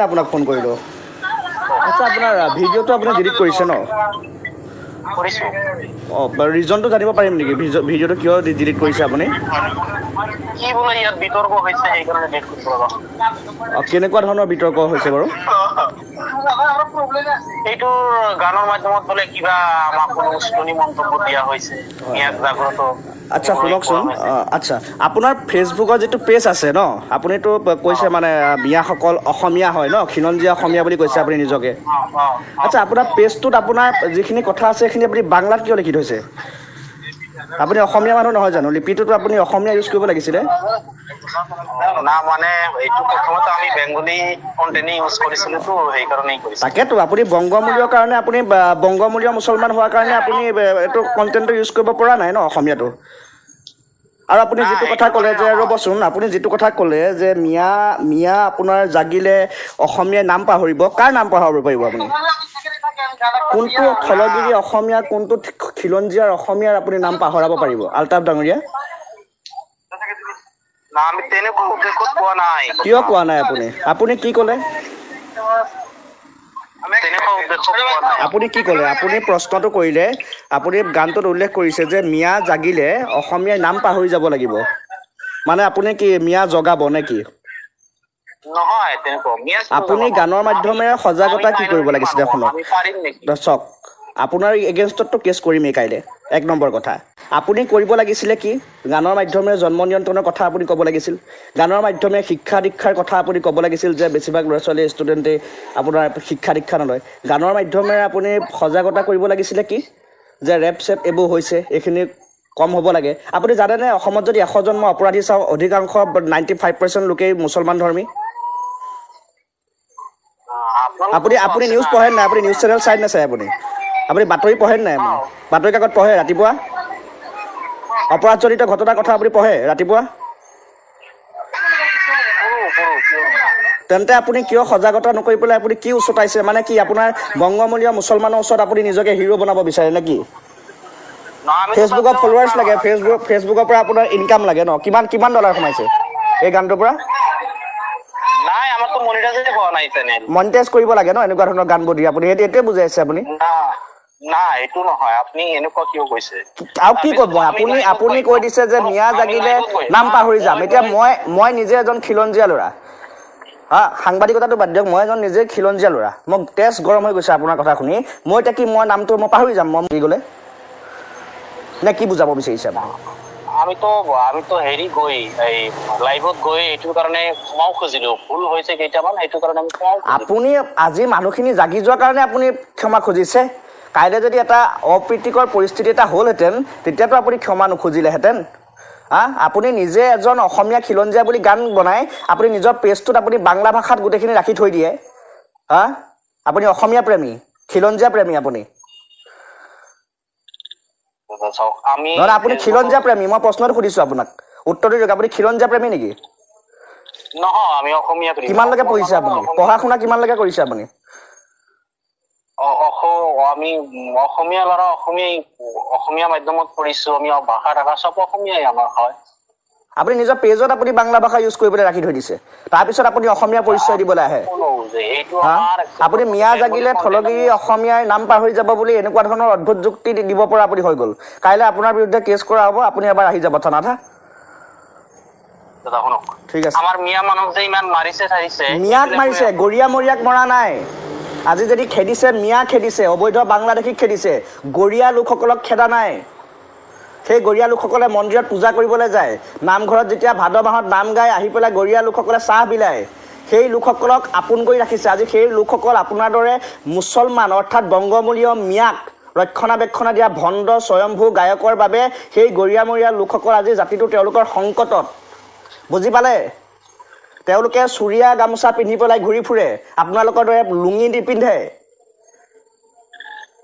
আপোনাক ফোন কৰিলো। আচ্ছা, আপোনাৰ ভিডিঅ'টো আপুনি ডিলিট কৰিছে ন? কৰিছো। ৰিজনটো জানিব পাৰিম নেকি? ভিডিঅ'টো কিয় ডিলিট কৰিছে আপুনি? কি বোলে ইয়াত বিতৰ্ক হৈছে সেইকাৰণে ডিলিট কৰিব লগা হ'ল। কেনেকুৱা ধৰণৰ বিতৰ্ক হৈছে বাৰু? এইটো গানৰ মাধ্যমত বোলে কিবা আমাক অনুষ্ঠনী মন্তব্য দিয়া হৈছে। ইয়াক জাগ্ৰত আচ্ছা শুনকচোন, আচ্ছা আপোনাৰ ফেচবুকৰ যিটো পেজ আছে ন, আপুনিতো কৈছে মানে মিয়াসকল অসমীয়া হয় ন, খিলঞ্জীয়া অসমীয়া বুলি কৈছে আপুনি নিজকে। আচ্ছা, আপোনাৰ পেজটোত আপোনাৰ যিখিনি কথা আছে সেইখিনি আপুনি বাংলাত কিয় লিখি থৈছে? আপুনি অসমীয়া মানুহ নহয় জানো? লিপিটোতো আপুনি অসমীয়া ইউজ কৰিব লাগিছিলে। না মানে এইটো প্ৰথমতে আমি বেংগলী কন্টেন্ট ইউজ কৰিছিলো তো সেইকাৰণেই কৰিছিলো। তাকেতো আপুনি বংগমূলীয়ৰ কাৰণে আপুনি বংগমূলীয় মুছলমান হোৱাৰ কাৰণে আপুনি এইটো কণ্টেণ্টটো ইউজ কৰিব পৰা নাই ন অসমীয়াটো। আৰু আপুনি যিটো কথা ক'লে যে ৰ'বচোন, আপুনি যিটো কথা ক'লে যে মিয়া আপোনাৰ জাগিলে অসমীয়াই নাম পাহৰিব, কাৰ নাম পাহৰিব পাৰিব আপুনি? কোনটো থলগিৰি অসমীয়া, কোনটো খিলঞ্জীয়াৰ অসমীয়াৰ আপুনি নাম পাহৰাব পাৰিব? আলতাফ ডাঙৰীয়া, আমি তেনেকুৱা উদ্দেশ্যত কোৱা নাই। কিয় কোৱা নাই আপুনি? আপুনি কি ক'লে? আপুনি কি ক'লে? আপুনি প্ৰশ্নটো কৰিলে, আপুনি গানটোত উল্লেখ কৰিছে যে মিয়া জাগিলে অসমীয়াই নাম পাহৰি যাব লাগিব। মানে আপুনি কি মিয়া জগাব নে কি? নহয় তেনেকুৱা। আপুনি গানৰ মাধ্যমেৰে সজাগতা কি কৰিব লাগিছিলে শুনক। চাওক, আপোনাৰ এগেইনষ্টতটো কেছ কৰিমেই কাইলৈ। 1 নম্বৰ কথা, আপুনি কৰিব লাগিছিলে কি? গানৰ মাধ্যমেৰে জন্ম নিয়ন্ত্ৰণৰ কথা আপুনি ক'ব লাগিছিল। গানৰ মাধ্যমে শিক্ষা দীক্ষাৰ কথা আপুনি ক'ব লাগিছিল যে বেছিভাগ ল'ৰা ছোৱালী ষ্টুডেণ্টে আপোনাৰ শিক্ষা দীক্ষা নলয়। গানৰ মাধ্যমেৰে আপুনি সজাগতা কৰিব লাগিছিলে কি? যে ৰেপ চেপ এইবোৰ হৈছে, এইখিনি কম হ'ব লাগে। আপুনি জানেনে অসমত যদি 100 জন মই অপৰাধী চাওঁ, অধিকাংশ 95% লোকেই মুছলমান ধৰ্মী। আপুনি নিউজ পঢ়ে নাই? আপুনি নিউজ চেনেল চাই নাচায়? আপুনি বাতৰি পঢ়ে নাই? আপুনি বাতৰি কাকত পঢ়ে ৰাতিপুৱা? অপৰাধজনিত ঘটনাৰ কথা আপুনি পঢ়ে ৰাতিপুৱা? তেন্তে আপুনি কিয় সজাগতা নকৰি পেলাই আপুনি কি উচতাইছে? মানে কি আপোনাৰ বংগমূলীয় মুছলমানৰ ওচৰত আপুনি নিজকে হিৰো বনাব বিচাৰে নে কি? ফেচবুকৰ ফলোৱাৰ্ছ লাগে, ফেচবুকৰ পৰা আপোনাৰ ইনকাম লাগে ন? কিমান ডলাৰ সোমাইছে এই গানটোৰ পৰা? নাই, আমাৰতো মনিটাইজে হোৱা নাই চেনেল। মনিটাইজ কৰিব লাগে ন এনেকুৱা ধৰণৰ গানবোৰ দি? আপুনি এইটোৱে বুজাইছে আপুনি? না, এইটো নহয়। আপুনি এনেকুৱা কিয় কৈছে? আৰু কি ক'ব আপুনি কৈ দিছে যে মিয়া জাগিলে নাম পাহৰি যাম। এতিয়া মই নিজে এজন খিলঞ্জীয়া ল'ৰা। সাংবাদিকতাটো বাদ দিয়ক, মই এজন নিজে খিলঞ্জীয়া ল'ৰা। মোক তেজ গৰম হৈ গৈছে আপোনাৰ কথা শুনি। মই এতিয়া কি মই নামটো মই পাহৰি যাম মই গ'লে? নে কি বুজাব বিচাৰিছে আপুনি? আমিতো হেৰি গৈ এই লাইভত গৈ এইটোৰ কাৰণে ক্ষমাও খুজিলো। ভুল হৈছে কেইটামান, সেইটো কাৰণে আমি ক্ষমাও খুজিলো। আপুনি আজি মানুহখিনি জাগি যোৱাৰ কাৰণে আপুনি ক্ষমা খুজিছে। কাইলৈ যদি এটা অপ্ৰীতিকৰ পৰিস্থিতি এটা হ'লহেঁতেন, তেতিয়াতো আপুনি ক্ষমা নুখুজিলেহেঁতেন। আপুনি নিজে এজন অসমীয়া খিলঞ্জীয়া বুলি গান বনাই আপুনি নিজৰ পেজটোত আপুনি বাংলা ভাষাত গোটেইখিনি ৰাখি থৈ দিয়ে। আপুনি অসমীয়া প্ৰেমী, খিলঞ্জীয়া প্ৰেমী আপুনি। নহয়, আপুনি খিলঞ্জীয়া প্ৰেমী। মই প্ৰশ্নটো সুধিছো আপোনাক, উত্তৰটো দিয়ক। আপুনি খিলঞ্জীয়া প্ৰেমী নেকি? নহয়, আমি অসমীয়া প্ৰেমী। কিমানলৈকে পঢ়িছে আপুনি? পঢ়া শুনা কিমানলৈকে কৰিছে আপুনি? আমি অসমীয়া ল'ৰা, অসমীয়া মাধ্যমত পঢ়িছো। আমি ভাষা চব অসমীয়াই আমাৰ হয়। আপুনি নিজৰ পেজত আপুনি বাংলা ভাষা ইউজ কৰিবলৈ ৰাখি থৈ দিছে, তাৰপিছত আপুনি অসমীয়া পৰিচয় দিবলৈ আহে। আপুনি মিয়া জাগিলে থলগিৰি অসমীয়াৰ নাম পাহৰি যাব বুলি এনেকুৱা ধৰণৰ অদ্ভুত যুক্তি দিব পৰা আপুনি হৈ গ'ল। কাইলৈ আপোনাৰ বিৰুদ্ধে কেছ কৰা হ'ব, আপুনি এবাৰ আহি যাব থানাত। ঠিক আছে। আমাৰ মিয়া মানুহক যে ইমান মাৰিছে, মিয়াক মাৰিছে, গৰিয়া মৰিয়াক মৰা নাই। আজি যদি খেদিছে, মিয়া খেদিছে, অবৈধ বাংলাদেশীক খেদিছে, গৰিয়া লোকসকলক খেদা নাই। সেই গৰিয়া লোকসকলে মন্দিৰত পূজা কৰিবলৈ যায়, নামঘৰত যেতিয়া ভাদ মাহত নাম গাই আহি পেলাই গৰিয়া লোকসকলে চাহ বিলায়, সেই লোকসকলক আপোন কৰি ৰাখিছে। আজি সেই লোকসকল আপোনাৰ দৰে মুছলমান অৰ্থাৎ বংগমূলীয় মিয়াক ৰক্ষণাবেক্ষণা দিয়া ভণ্ড স্বয়ম্ভূ গায়কৰ বাবে সেই গৰিয়ামৰীয়া লোকসকল আজি জাতিটো তেওঁলোকৰ সংকটত। বুজি পালে? তেওঁলোকে চুৰিয়া গামোচা পিন্ধি পেলাই ঘূৰি ফুৰে, আপোনালোকৰ দৰে লুঙি নিপিন্ধে।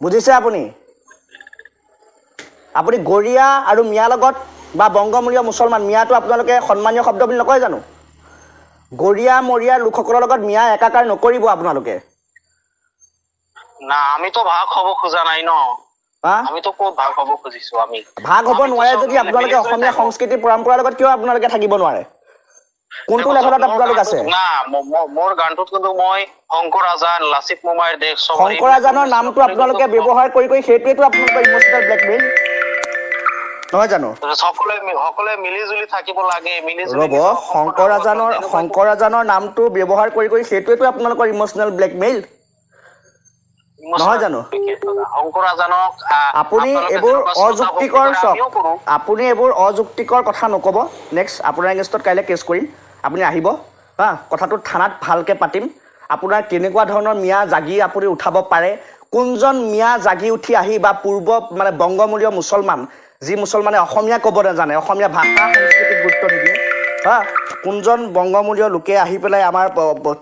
বুজিছে আপুনি? আপুনি গৰিয়া আৰু মিয়াৰ লগত বা বংগমূলীয় মুছলমান, মিয়াটো আপোনালোকে সন্মানীয় শব্দ বুলি নকয় জানো? গৰিয়া মৰিয়াৰ লোকসকলৰ লগত মিয়া একাকাৰ নকৰিব আপোনালোকে। না, আমিতো ভাগ হ'ব খোজা নাই ন। আমিতো ক'ত ভাগ হ'ব খুজিছো? আমি ভাগ হ'ব নোৱাৰে যদি আপোনালোকে অসমীয়া সংস্কৃতি পৰম্পৰাৰ লগত কিয় আপোনালোকে থাকিব নোৱাৰে? কোনটো লেভেলত আপোনালোক আছে না মোৰ গানটোত কিন্তু মই শংকৰ আজান লাচিত মুমাইৰ দেশ শংকৰ আজানৰ নামটো আপোনালোকে ব্যৱহাৰ কৰি সেইটোৱেতো আপোনালোকৰ ইমোচনেল ব্লেকমেইল নহয় জানো সকলোৱে মিলি জুলি থাকিব লাগে ৰ'ব শংকৰ আজানৰ নামটো ব্যৱহাৰ কৰি সেইটোৱেতো আপোনালোকৰ ইমোচনেল ব্লেকমেইল নহয় জানো শংকৰ আজানক আপুনি এইবোৰ অযুক্তিকৰ কথা নক'ব নেক্সট আপোনাৰ এগেইনষ্টত কাইলৈ কেছ কৰিম আপুনি আহিব হা কথাটো থানাত ভালকৈ পাতিম আপোনাৰ কেনেকুৱা ধৰণৰ মিয়া জাগি আপুনি উঠাব পাৰে কোনজন মিয়া জাগি উঠি আহি বা পূৰ্ব মানে বংগমূলীয় মুছলমান যি মুছলমানে অসমীয়া ক'ব নাজানে অসমীয়া ভাষা সংস্কৃতিক গুৰুত্ব নিদিয়ে হা কোনজন বংগমূলীয় লোকে আহি পেলাই আমাৰ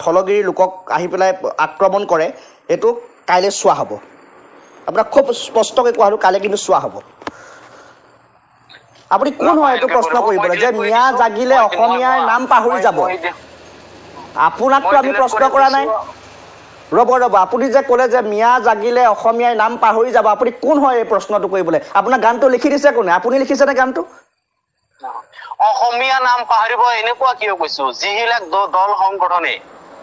থলগিৰি লোকক আহি পেলাই আক্ৰমণ কৰে এইটো কাইলৈ চোৱা হ'ব আপোনাক খুব স্পষ্টকৈ কোৱা হ'লো কাইলৈ কিন্তু চোৱা হ'ব আপুনি কোন হয় এইটো প্ৰশ্ন কৰিবলৈ যে মিয়া জাগিলে অসমীয়াৰ নাম পাহৰি যাব আপোনাকতো আমি প্ৰশ্ন কৰা নাই ৰ'ব আপুনি যে ক'লে যে মিয়া জাগিলে অসমীয়াৰ নাম পাহৰি যাব আপুনি কোন হয় এই প্ৰশ্নটো কৰিবলৈ আপোনাৰ গানটো লিখি দিছে কোনে আপুনি লিখিছেনে গানটো অসমীয়া নাম পাহৰিব এনেকুৱা কিয় কৈছো যিবিলাক দল সংগঠনে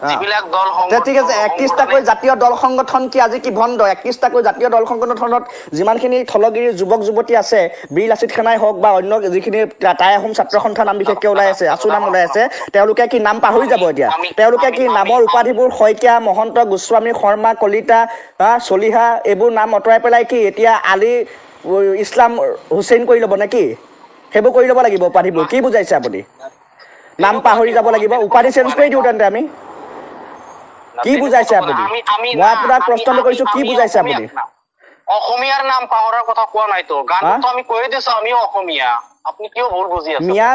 যিবিলাক দল ঠিক আছে 31টাকৈ জাতীয় দল সংগঠন কি আজি কি বন্ধ 31টাকৈ জাতীয় দল সংগঠনত যিমানখিনি থলগিৰিৰ যুৱক যুৱতী আছে বীৰ লাচিত সেনাই হওক বা অন্য যিখিনি টাই আহোম ছাত্ৰ সন্থা নাম বিশেষকৈ ওলাই আছে আছু নাম ওলাই আছে তেওঁলোকে কি নাম পাহৰি যাব এতিয়া তেওঁলোকে কি নামৰ উপাধিবোৰ শইকীয়া মহন্ত গোস্বামী শৰ্মা কলিতা চলিহা এইবোৰ নাম আঁতৰাই পেলাই কি এতিয়া আলি ইছলাম হুছেইন কৰি ল'ব নেকি সেইবোৰ কৰি ল'ব লাগিব উপাধিবোৰ কি বুজাইছে আপুনি নাম পাহৰি যাব লাগিব উপাধি চেঞ্জ কৰি দিওঁ তেন্তে আমি কি বুজাইছে আপুনি মই আপোনাক প্ৰশ্নটো কৰিছো কি বুজাইছে আপুনি অসমীয়াৰ নাম পাহৰাৰ কথা কোৱা নাইতো গানটো আমি কৈ দিছো আমিও অসমীয়া আপুনি কিয় ভুল বুজি আছে মিয়া